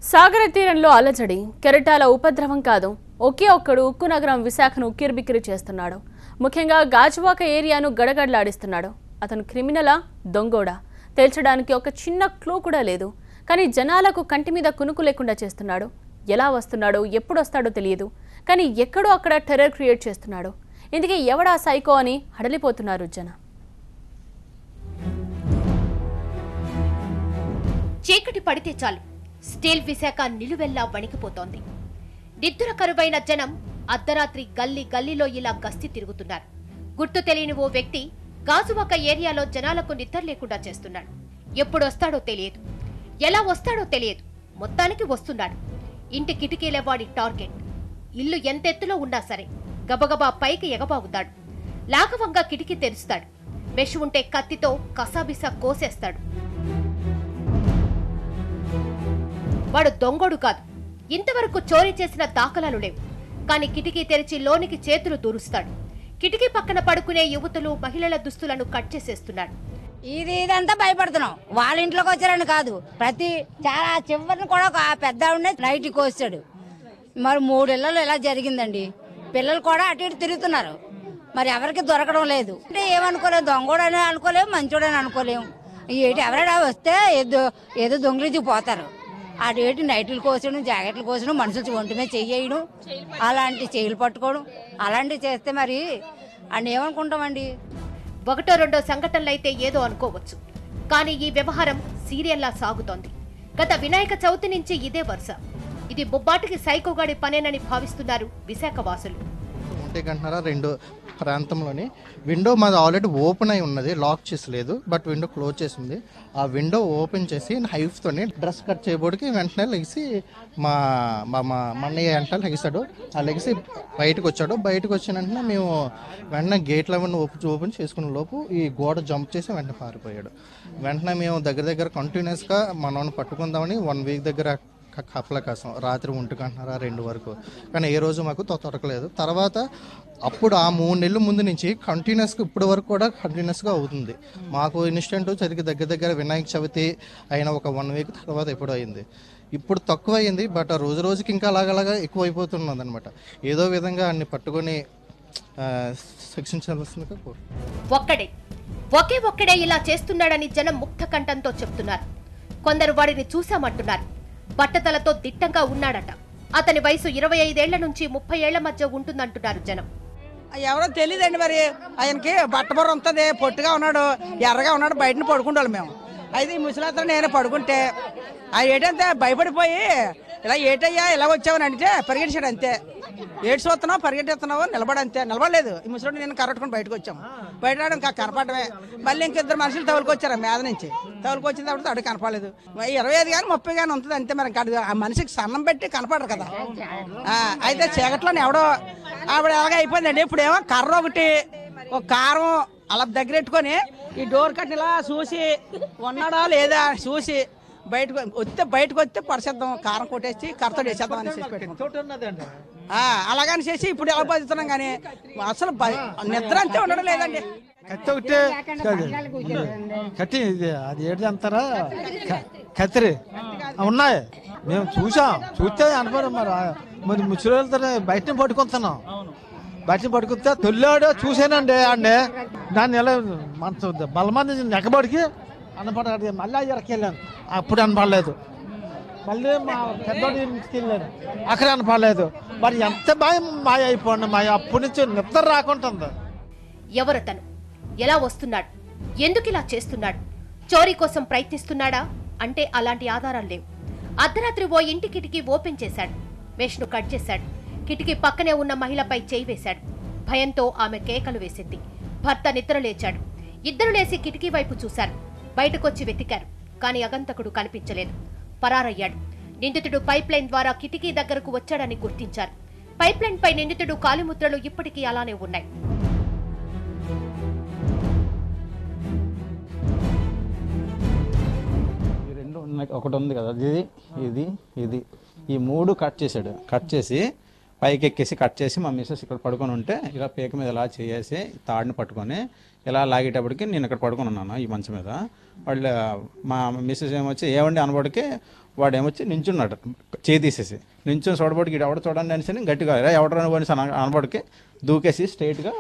సాగర తీరంలో అలజడి కెరటాల ఉపద్రవం కాదు, ఒకే ఒక్కడు ఉక్కు నగరం విశాఖను ఉక్కిరిబిక్కిరి చేస్తున్నాడు. ముఖ్యంగా గాజువాక ఏరియాను గడగడలాడిస్తున్నాడు. అతను క్రిమినలా, దొంగోడా తేల్చడానికి ఒక చిన్న క్లూ కూడా లేదు. కానీ జనాలకు కంటి మీద కునుకు లేకుండా చేస్తున్నాడు. ఎలా వస్తున్నాడో, ఎప్పుడు వస్తాడో తెలియదు. కానీ ఎక్కడో అక్కడ టెర్రర్ క్రియేట్ చేస్తున్నాడు. ఇందుకే ఎవడా సైకో అని హడలిపోతున్నారు జనం. చీకటి పడితే చాలు స్టీల్ విశాఖ నిలువెల్లా వణికిపోతోంది. నిద్ర కరువైన జనం అర్ధరాత్రి గల్లీ గల్లీలో ఇలా గస్తీ తిరుగుతున్నారు. గుర్తు తెలియని ఓ వ్యక్తి గాజువాక ఏరియాలో జనాలకు నిద్ర లేకుండా చేస్తున్నాడు. ఎప్పుడొస్తాడో తెలియదు, ఎలా వస్తాడో తెలియదు, మొత్తానికి వస్తున్నాడు. ఇంటి కిటికీలే వాడి టార్గెట్. ఇల్లు ఎంతెత్తులో ఉన్నా సరే గబగబా పైకి ఎగబాగుతాడు. లాఘవంగా కిటికీ తెరుస్తాడు. మెష్ ఉంటే కత్తితో కసాబిసా కోసేస్తాడు. వాడు దొంగోడు కాదు. ఇంతవరకు చోరీ చేసిన దాఖలాలు లేవు. కానీ కిటికీ తెరిచి లోనికి చేతులు దూరుస్తాడు. కిటికీ పక్కన పడుకునే యువతులు, మహిళల దుస్తులను కట్ చేసేస్తున్నాడు. ఇదంతా భయపడుతున్నాం. వాళ్ళ ఇంట్లోకి వచ్చారని కాదు, ప్రతి చాలా చివరిని కూడా ఒక పెద్ద నైట్కి కోస్తాడు. మరి 3 ఇళ్లలో ఇలా జరిగిందండి. పిల్లలు కూడా అటు ఇటు తిరుగుతున్నారు. మరి ఎవరికి దొరకడం లేదు. అంటే ఏమనుకోలేము, దొంగోడని అనుకోలేము, మంచోడని అనుకోలేము. ఏంటి ఎవరైనా వస్తే ఏదో దొంగలించి పోతారు. అటు ఏంటి నైట్లు కోసడం, జాకెట్లు కోసడం, మనుషులు ఒంటి మీద చెయ్యడం, అలాంటి చెయ్యలు పట్టుకోవడం, అలాంటివి చేస్తే మరి అని ఏమనుకుంటామండి. 1-2 సంఘటనలైతే ఏదో అనుకోవచ్చు. కానీ ఈ వ్యవహారం సీరియల్లా సాగుతోంది. గత వినాయక చవితి నుంచి ఇదే వరుస. ఇది బొబ్బాటికి సైకోగాడి పనేనని భావిస్తున్నారు విశాఖ వాసులు. గంటన్నర 2 ప్రాంతంలోని విండో మాది ఆల్రెడీ ఓపెన్ అయి ఉన్నది, లాక్ చేసి లేదు, బట్ విండో క్లోజ్ చేసి ఉంది. ఆ విండో ఓపెన్ చేసి హైఫ్తోని డ్రెస్ కట్ చేయబోడికి వెంటనే లెగిసి మా మన్నయ్య అంటే లెగిసాడు. ఆ లెగిసి బయటకు వచ్చాడు. బయటకు వచ్చిన వెంటనే మేము వెంటనే గేట్లు అవన్నీ ఓపెన్ చేసుకున్న లోపు ఈ గోడ జంప్ చేసి వెంటనే పారిపోయాడు. వెంటనే మేము దగ్గర కంటిన్యూస్గా మనల్ని పట్టుకుందామని 1 వీక్ దగ్గర కప్పల కోసం రాత్రి 1:2 వరకు, కానీ ఏ రోజు మాకు దొరకలేదు. తర్వాత అప్పుడు ఆ 3 నెలల ముందు నుంచి కంటిన్యూస్గా ఇప్పటి వరకు కూడా కంటిన్యూస్గా అవుతుంది. మాకు ఇన్సిడెంట్ చదివి దగ్గర వినాయక చవితి అయిన ఒక 1 వీక్ తర్వాత ఎప్పుడు అయింది. ఇప్పుడు తక్కువ అయింది, బట్ రోజుకి ఇంకా అలాగలాగా ఎక్కువ అయిపోతున్నది అనమాట. ఏదో విధంగా అన్ని పట్టుకొని శిక్షించాల్సిందిగా ఒక్కడే ఇలా చేస్తున్నాడని జనం ముక్త కంఠంతో చెప్తున్నారు. కొందరు వాడిని చూశామంటున్నారు. బట్టతలతో దిట్టంగా ఉన్నాడట. అతని వయసు 25 ఏళ్ల నుంచి 30 ఏళ్ల మధ్య ఉంటుందంటున్నారు జనం. ఎవరో తెలియదండి. మరి ఆయనకి బట్టబొర ఉంటుంది, పొట్టుగా ఉన్నాడు, ఎర్రగా ఉన్నాడు, బయటని పడుకుంటాడు మేము. అయితే ఈ ముసలాతో నేనే పడుకుంటే ఆయన ఏంటంటే భయపడిపోయి ఇలా ఏటయ్యా ఇలా వచ్చావని అంటే పరిగెట్టాడు. అంతే, ఏడ్స్ వస్తున్నావు పరిగెట్టేస్తున్నావు, నిలబడంతే. నిలబడలేదు. ఈ ముసలాడు నేను కరెక్టుకుని బయటకు వచ్చాము. బయట ఇంకా కనపడమే. మళ్ళీ ఇంకిద్దరు మనుషులు తగులుకొచ్చారు మీద నుంచి. తగులుకొచ్చిన తర్వాత అడు కనపడలేదు. 25 కానీ 30 కానీ ఉంటుంది అంతే. మరి ఆ మనిషికి సన్నం పెట్టి కనపడరు కదా. అయితే చీకట్లోనే ఎవడో ఆవిడ ఎలాగ అయిపోయిందండి. ఇప్పుడేమో కర్ర ఒకటి, ఒక కారం అలా దగ్గరెట్టుకొని ఈ డోర్ కట్టిన ఇలా చూసి ఉన్నాడా లేదా చూసి బయటకు వస్తే పరిచేద్దాం, కారం కొట్టేసి కర్రతో వేసేద్దాం అని చేసి పెట్టుకుంటాం. అలాగని చేసి ఇప్పుడు ఎలా బతుకుతున్నాం. కానీ అసలు నిద్ర అంతే ఉండడం లేదండి. కత్తి ఒకటే కత్తి అది ఏంటి అంటారా, కత్తిరి ఉన్నాయి. మేము చూస్తే అనుకోరు. మరి ముచ్చులు వెళ్తానే బయటనే పట్టుకుంటున్నాం. బయటని పట్టుకుంటే తొలివాడు చూసానండి. అండి దాన్ని ఎలా మన బలమంది నెక్కబడికి అన్నపడ మళ్ళీ ఎరకెళ్ళాను. అప్పుడు అనపడలేదు. మళ్ళీ మా పెద్దోడి ఇంటికి వెళ్ళాను, అక్కడ అనపడలేదు. మరి ఎంత మాయ అయిపోండి. మాయ అప్పటి నుంచి నిద్ర రాకుంటుంది. ఎవరతను, ఎలా వస్తున్నాడు, ఎందుకు ఇలా చేస్తున్నాడు, చోరీ కోసం ప్రయత్నిస్తున్నాడా అంటే అలాంటి ఆధారాలు లేవు. అర్ధరాత్రి ఓ ఇంటి కిటికీ ఓపెన్ చేశాడు. మెష్ను కట్ చేశాడు. కిటికీ పక్కనే ఉన్న మహిళపై చేయి వేశాడు. భయంతో ఆమె కేకలు వేసింది. భర్త నిద్ర లేచాడు. ఇద్దరు లేచి కిటికీ వైపు చూశారు. బయటకొచ్చి వెతికారు. కానీ అగంతకుడు కనిపించలేదు. పరారయ్యాడు. నిందితుడు పైప్ లైన్ ద్వారా కిటికీ దగ్గరకు వచ్చాడని గుర్తించారు. పైప్ లైన్ పై నిందితుడు కాలిముద్రలు ఇప్పటికీ అలానే ఉన్నాయి. ఒకటి ఉంది కదా, ఇది ఈ 3 కట్ చేశాడు. కట్ చేసి పైకి ఎక్కేసి కట్ చేసి మా మిస్సెస్ ఇక్కడ పడుకొని ఉంటే ఇలా పీక మీద ఇలా చేసి తాడిని పట్టుకొని ఇలా లాగేటప్పటికి నేను ఇక్కడ పడుకొని ఉన్నాను ఈ మంచం మీద. వాళ్ళు మా మిస్సెస్ ఏమొచ్చి ఏమండి అనబడికి వాడు ఏమొచ్చి నించున్నాడు చేయి తీసేసి నించుని చూడబడికి ఎవడ చూడండి అనేసి గట్టిగా ఎవడరా అనేసి అనబడికి దూకేసి స్ట్రైట్గా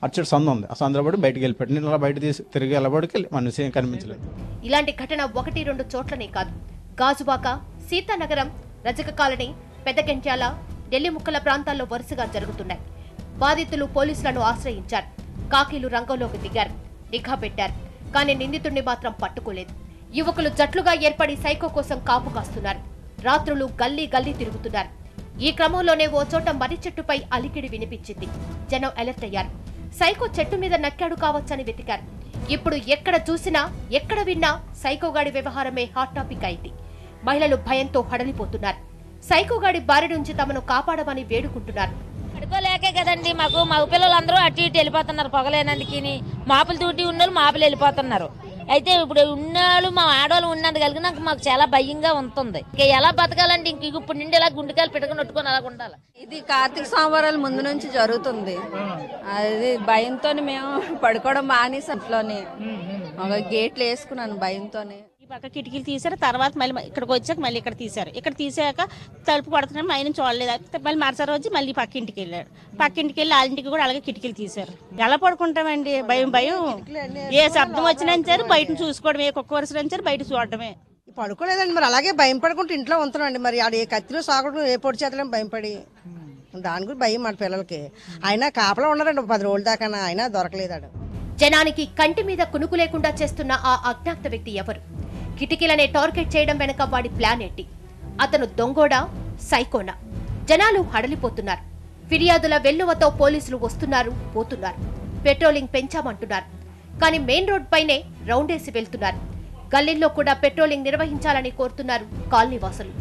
అచ్చడి సందు ఉంది, ఆ సందులో పడి బయటికి వెళ్ళిపోయాడు. నేను ఇలా బయట తీసి తిరిగి వెళ్ళబడికి మనిషి కనిపించలేదు. ఇలాంటి ఘటన 1-2 చోట్లనే కాదు, గాజువాక, సీతానగరం, రజక కాలనీ, పెద్దగంట్యాల, ఢిల్లీ ముక్కల ప్రాంతాల్లో వరుసగా జరుగుతున్నాయి. బాధితులు పోలీసులను ఆశ్రయించారు, కాకీలు రంగంలోకి దిగారు, నిఘా పెట్టారు. కానీ నిందితుడిని మాత్రం పట్టుకోలేదు. యువకులు జట్లుగా ఏర్పడి సైకో కోసం కాపు కాస్తున్నారు. రాత్రులు గల్లీ గల్లీ తిరుగుతున్నారు. ఈ క్రమంలోనే ఓ చోట మర్రి చెట్టుపై అలికిడి వినిపించింది. జనం అలర్ట్ అయ్యారు. సైకో చెట్టు మీద నక్కాడు కావచ్చని వెతికారు. ఇప్పుడు ఎక్కడ చూసినా ఎక్కడ విన్నా సైకోగాడి వ్యవహారమే హాట్ టాపిక్ అయింది. మహిళలు భయంతో హడలిపోతున్నారు. సైకోగాడి బారి నుంచి తమను కాపాడమని వేడుకుంటున్నారు. పడుకోలేకే కదండి మాకు మగ పిల్లలందరూ అటు ఇటు వెళ్ళిపోతున్నారు. పొగలేనందుకు మాపులు తూటి ఉన్నోళ్ళు మాపులు వెళ్ళిపోతున్నారు. అయితే ఇప్పుడు ఉన్నాళ్ళు మా ఆడవాళ్ళు ఉన్నందుకు కలిగి నాకు మాకు చాలా భయంగా ఉంటుంది. ఇంకా ఎలా బతకాలంటే ఇంక ఇప్పుడు నుండి ఇలా గుండెకాయలు పెట్టుకుని నొట్టుకొని అలా ఉండాలి. ఇది కార్తీక సోమవారాల ముందు నుంచి జరుగుతుంది. అది భయంతో మేము పడుకోవడం మానేసి ఇంట్లోనే ఒక గేట్లు వేసుకున్నాను భయంతోనే. ఈ పక్క కిటికీలు తీసారు, తర్వాత మళ్ళీ ఇక్కడికి వచ్చాక మళ్ళీ ఇక్కడ తీశారు. ఇక్కడ తీసాక తలుపు కొడుతున్నాం, ఆయన చూడలేదు. మళ్ళీ మరుసటి రోజు మళ్ళీ పక్కింటికి వెళ్ళాడు. పక్కింటికి వెళ్ళి వాళ్ళింటికి కూడా అలాగే కిటికీలు తీశారు. ఎలా పడుకుంటామండి? భయం భయం. ఏ శబ్దం వచ్చినా సరే బయట చూసుకోవడమే, కుక్క వరుస సరే బయట చూడటమే. పడుకోలేదండి, మరి అలాగే భయం పడుకుంటూ ఇంట్లో ఉంటున్నాండి. మరి ఆడ ఏ కత్తిలో సాగుడు ఏ పొడి చేతలేం భయపడి దాని గురించి భయం మన పిల్లలకి. అయినా కాపలా ఉన్నారండి 10 రోజుల దాకా, అయినా దొరకలేదాడు. జనానికి కంటి మీద కునుకు లేకుండా చేస్తున్న ఆ అజ్ఞాత వ్యక్తి ఎవరు? కిటికీలనే టార్గెట్ చేయడం వెనక వాడి ప్లాన్ ఏంటి? అతను దొంగోడా, సైకోనా? జనాలు హడలిపోతున్నారు. ఫిర్యాదుల వెల్లువతో పోలీసులు వస్తున్నారు, పోతున్నారు. పెట్రోలింగ్ పెంచామంటున్నారు. కానీ మెయిన్ రోడ్ పైనే రౌండేసి వెళ్తున్నారు. గల్లీల్లో కూడా పెట్రోలింగ్ నిర్వహించాలని కోరుతున్నారు కాలనీ వాసులు.